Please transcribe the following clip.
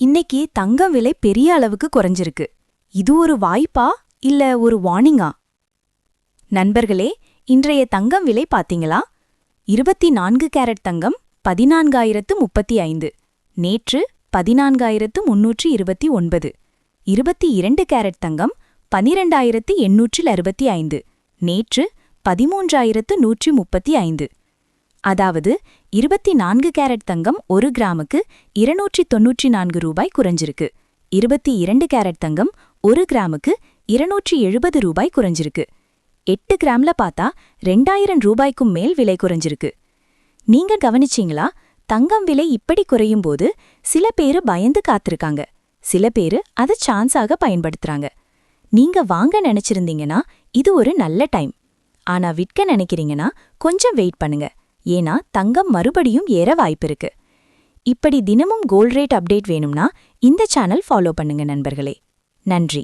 இன்னைக்கு தங்கம் விலை பெரிய அளவுக்கு குறைஞ்சிருக்கு. இது ஒரு வாய்ப்பா இல்ல ஒரு வார்னிங்கா? நண்பர்களே, இன்றைய தங்கம் விலை பாத்தீங்களா? 24 கேரட் தங்கம் 14,035. நேற்று 14,329. 22 கேரட் தங்கம் 12,865. நேற்று 13,135. அதாவது 24 கேரட் தங்கம் 1 கிராமுக்கு 294 ரூபாய் குறைஞ்சிருக்கு. 22 கேரட் தங்கம் 1 கிராமுக்கு 270 ரூபாய் குறைஞ்சிருக்கு. 8 கிராம்ல பார்த்தா 2000 ரூபாய்க்கும் மேல் விலை குறைஞ்சிருக்கு. நீங்க கவனிச்சீங்களா? தங்கம் விலை இப்படி குறையும் போது சில பேரு பயந்து காத்திருக்காங்க, சில பேரு அதை சான்ஸாக பயன்படுத்துறாங்க. நீங்க வாங்க நினைச்சிருந்தீங்கன்னா இது ஒரு நல்ல டைம். ஆனா விற்க நினைக்கிறீங்கன்னா கொஞ்சம் வெயிட் பண்ணுங்க, ஏன்னா தங்கம் மறுபடியும் ஏற வாய்ப்பிருக்கு. இப்படி தினமும் கோல்ட் ரேட் அப்டேட் வேணும்னா இந்த சேனல் ஃபாலோ பண்ணுங்க நண்பர்களே. நன்றி.